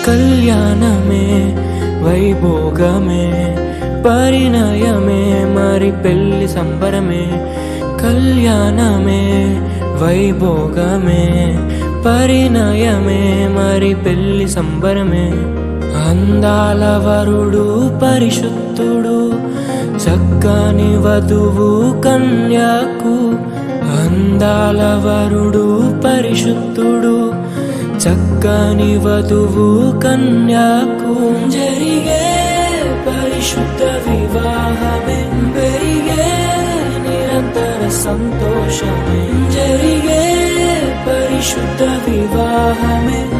కళ్యాణమే వైభోగమే పరిణయమే మరి పెళ్లి సంబరమే. కళ్యాణమే వైభోగమే పరిణయమే మరి పెళ్లి సంబరమే. అందాల వరుడు పరిశుద్ధుడు చక్కని వధువు కన్యాకు. అందాల వరుడు పరిశుద్ధుడు చక్కని వధువు కన్యాకు. జరిగే పరిశుద్ధ వివాహమే పెరిగే నిరంతర సంతోషమే. జరిగే పరిశుద్ధ వివాహమే